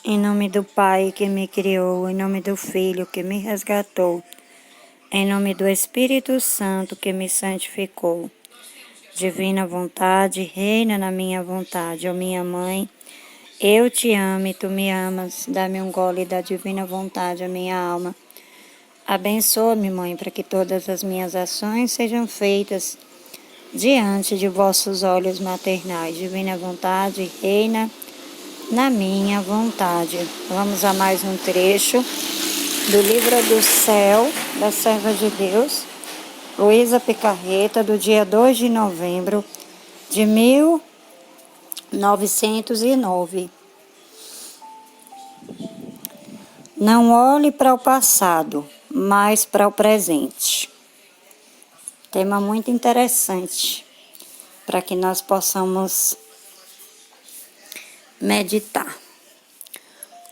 Em nome do Pai que me criou, em nome do Filho que me resgatou, em nome do Espírito Santo que me santificou. Divina vontade, reina na minha vontade, ó minha mãe, eu te amo e tu me amas, dá-me um gole da divina vontade, a minha alma. Abençoa-me, mãe, para que todas as minhas ações sejam feitas diante de vossos olhos maternais. Divina vontade, reina na minha vontade. Vamos a mais um trecho do Livro do Céu, da Serva de Deus, Luísa Picarreta, do dia 2 de novembro de 1909. Não olhe para o passado, mas para o presente. Tema muito interessante para que nós possamos meditar.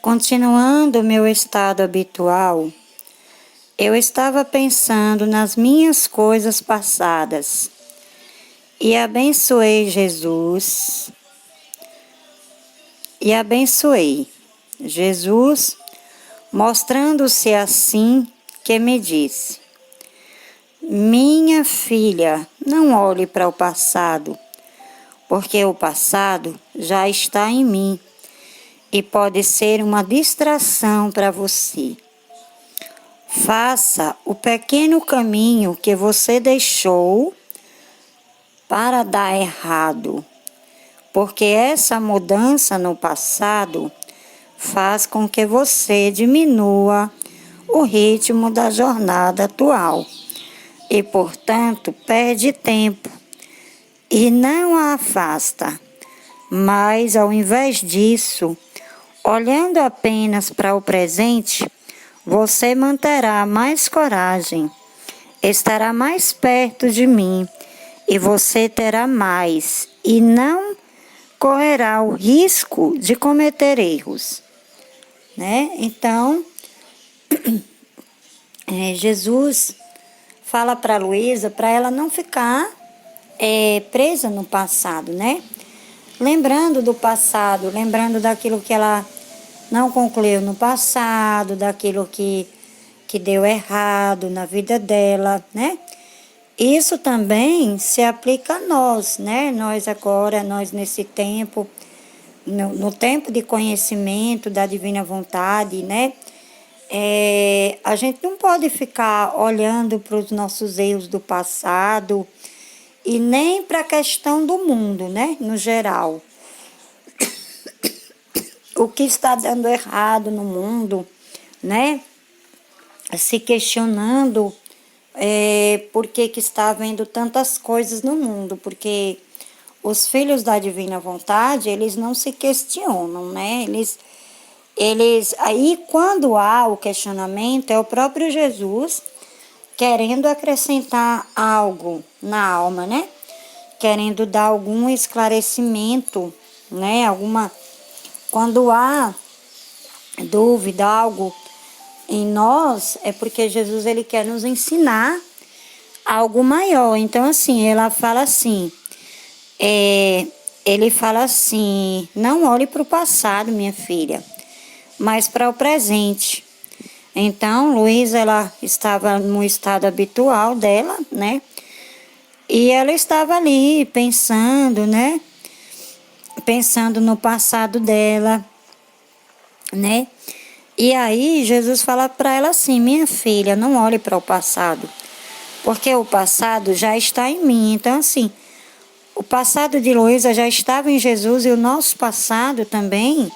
Continuando o meu estado habitual, eu estava pensando nas minhas coisas passadas e abençoei Jesus. Jesus, mostrando-se assim, que me disse: minha filha, não olhe para o passado, porque o passado já está em mim e pode ser uma distração para você. Faça o pequeno caminho que você deixou para dar errado, porque essa mudança no passado faz com que você diminua o ritmo da jornada atual e, portanto, perde tempo e não a afasta. Mas, ao invés disso, olhando apenas para o presente, você manterá mais coragem, estará mais perto de mim e você terá mais e não correrá o risco de cometer erros, né? Então, Jesus fala para Luísa para ela não ficar presa no passado, né? Lembrando do passado, lembrando daquilo que ela não concluiu no passado, daquilo que deu errado na vida dela, né? Isso também se aplica a nós, né? Nós agora, nós nesse tempo, no tempo de conhecimento da divina vontade, né? A gente não pode ficar olhando para os nossos erros do passado e nem para a questão do mundo, né? No geral. O que está dando errado no mundo, né? Se questionando por que está havendo tantas coisas no mundo, porque os filhos da divina vontade, eles não se questionam, né? Aí quando há o questionamento, é o próprio Jesus querendo acrescentar algo na alma, né? Querendo dar algum esclarecimento, né? Quando há dúvida, algo em nós, é porque Jesus ele quer nos ensinar algo maior. Então, assim, ele fala assim, não olhe para o passado, minha filha, mas para o presente. Então, Luísa, ela estava no estado habitual dela, né? E ela estava ali pensando, né? Pensando no passado dela, né? E aí Jesus fala para ela assim: minha filha, não olhe para o passado, porque o passado já está em mim. Então, assim, o passado de Luísa já estava em Jesus e o nosso passado também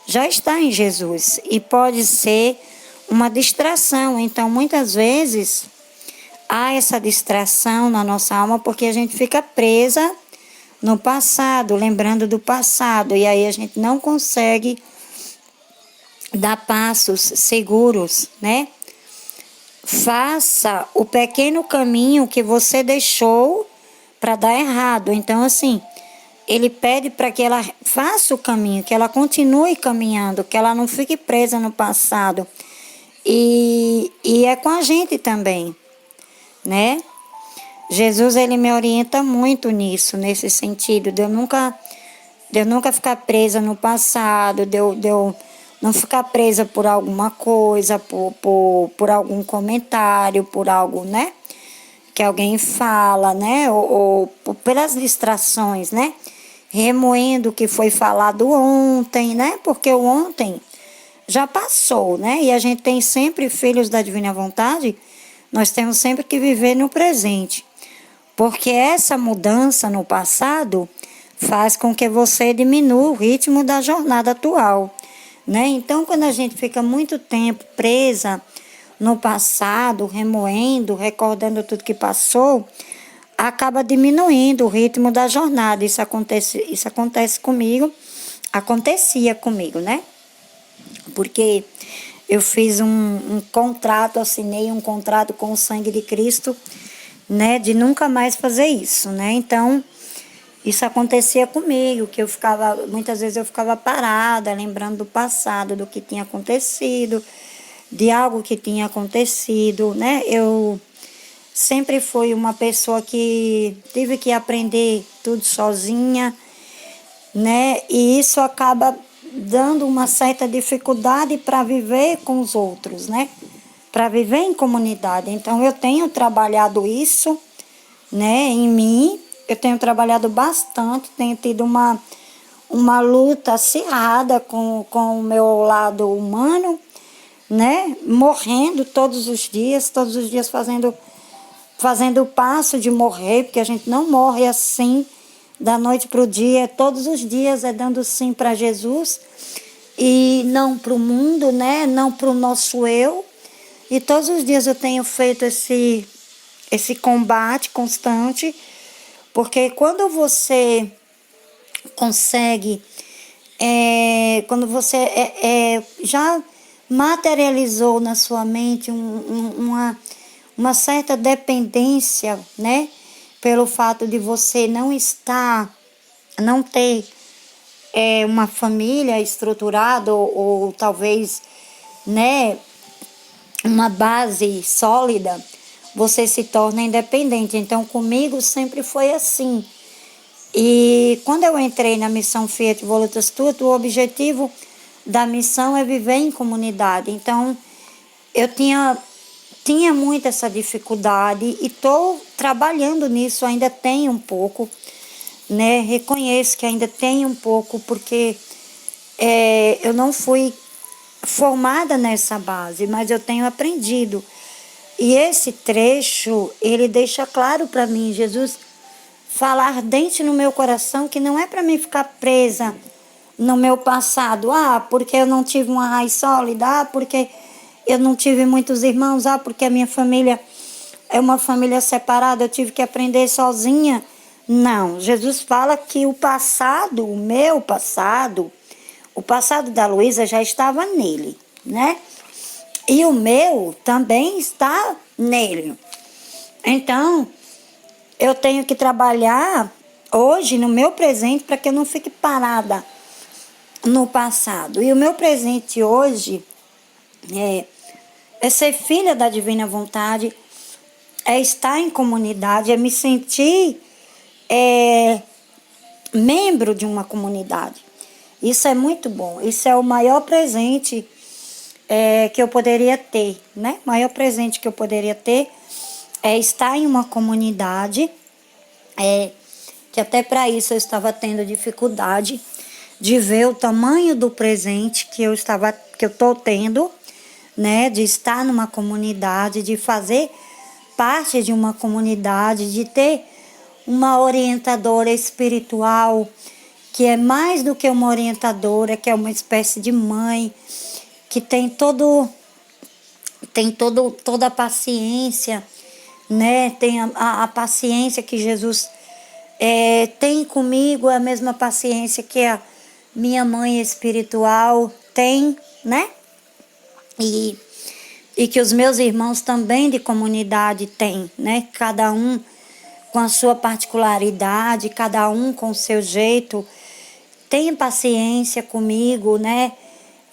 já está em Jesus. E pode ser uma distração. Então, muitas vezes, há essa distração na nossa alma porque a gente fica presa no passado, lembrando do passado. E aí a gente não consegue dar passos seguros, né? Faça o pequeno caminho que você deixou para dar errado. Então, assim, ele pede para que ela faça o caminho, que ela continue caminhando, que ela não fique presa no passado. E é com a gente também, né? Jesus, ele me orienta muito nisso, nesse sentido, de eu nunca ficar presa no passado, de eu não ficar presa por alguma coisa, por algum comentário, por algo, né? Que alguém fala, né? Ou pelas distrações, né? Remoendo o que foi falado ontem, né? Porque o ontem já passou, né? E a gente tem sempre, filhos da divina vontade, nós temos sempre que viver no presente. Porque essa mudança no passado faz com que você diminua o ritmo da jornada atual, né? Então, quando a gente fica muito tempo presa no passado, remoendo, recordando tudo que passou, acaba diminuindo o ritmo da jornada. Isso acontece comigo, acontecia comigo, né? Porque eu fiz um contrato, assinei um contrato com o sangue de Cristo, né, de nunca mais fazer isso, né? Então, isso acontecia comigo, que muitas vezes eu ficava parada, lembrando do passado, do que tinha acontecido, de algo que tinha acontecido, né? Eu sempre fui uma pessoa que tive que aprender tudo sozinha, né? E isso acaba dando uma certa dificuldade para viver com os outros, né? Para viver em comunidade. Então, eu tenho trabalhado isso, né, em mim. Eu tenho trabalhado bastante, tenho tido uma luta acirrada com o meu lado humano, né? Morrendo todos os dias fazendo o passo de morrer, porque a gente não morre assim da noite para o dia, todos os dias é dando sim para Jesus e não para o mundo, né? Não para o nosso eu. E todos os dias eu tenho feito esse combate constante, porque quando você consegue, quando você já materializou na sua mente uma certa dependência, né? Pelo fato de você não ter uma família estruturada ou talvez, né, uma base sólida, você se torna independente. Então, comigo sempre foi assim. E quando eu entrei na missão Fiat Voluntas Tuat, o objetivo da missão é viver em comunidade. Então, eu tinha muito essa dificuldade e estou trabalhando nisso, ainda tenho um pouco, né? Reconheço que ainda tenho um pouco, porque eu não fui formada nessa base, mas eu tenho aprendido. E esse trecho, ele deixa claro para mim, Jesus fala ardente no meu coração, que não é para mim ficar presa no meu passado. Porque eu não tive uma raiz sólida, porque eu não tive muitos irmãos, porque a minha família é uma família separada, eu tive que aprender sozinha. Não, Jesus fala que o passado, o meu passado, o passado da Luísa já estava nele, né? E o meu também está nele. Então, eu tenho que trabalhar hoje no meu presente para que eu não fique parada no passado. E o meu presente hoje é ser filha da divina vontade, é estar em comunidade, é me sentir membro de uma comunidade. Isso é muito bom. Isso é o maior presente que eu poderia ter, né? O maior presente que eu poderia ter é estar em uma comunidade, que até para isso eu estava tendo dificuldade de ver o tamanho do presente que eu estou tendo, né? De estar numa comunidade, de fazer parte de uma comunidade, de ter uma orientadora espiritual, que é mais do que uma orientadora, que é uma espécie de mãe, que tem toda a paciência, né? Tem a paciência que Jesus tem comigo, é a mesma paciência que a minha mãe espiritual tem, né? E que os meus irmãos também de comunidade têm, né? Cada um com a sua particularidade, cada um com o seu jeito, tem paciência comigo, né?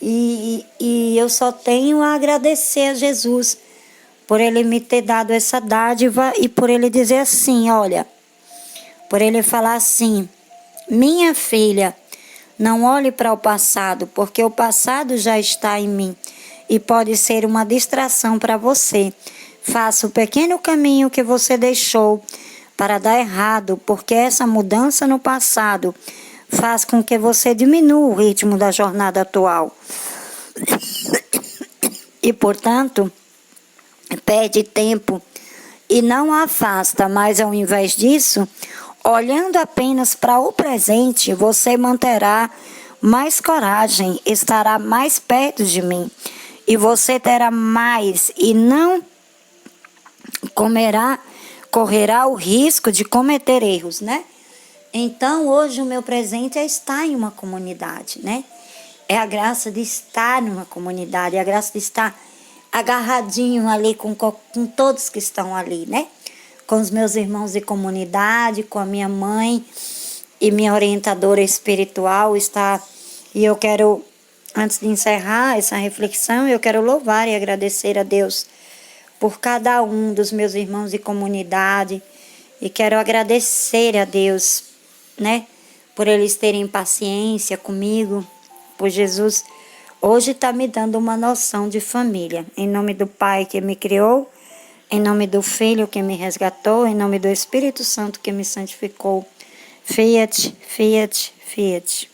E eu só tenho a agradecer a Jesus por Ele me ter dado essa dádiva e por Ele dizer assim, olha, por Ele falar assim, minha filha, Não olhe para o passado, porque o passado já está em mim e pode ser uma distração para você. Faça o pequeno caminho que você deixou para dar errado, porque essa mudança no passado faz com que você diminua o ritmo da jornada atual. E, portanto, perde tempo e não a afasta, mas ao invés disso, olhando apenas para o presente, você manterá mais coragem, estará mais perto de mim. E você terá mais e não correrá o risco de cometer erros, né? Então, hoje o meu presente é estar em uma comunidade, né? É a graça de estar numa comunidade, é a graça de estar agarradinho ali com todos que estão ali, né? Com os meus irmãos de comunidade, com a minha mãe e minha orientadora espiritual está. E eu quero, antes de encerrar essa reflexão, eu quero louvar e agradecer a Deus por cada um dos meus irmãos de comunidade e quero agradecer a Deus, né? Por eles terem paciência comigo, por Jesus hoje está me dando uma noção de família. Em nome do Pai que me criou, em nome do Filho que me resgatou, em nome do Espírito Santo que me santificou. Fiat, fiat, fiat.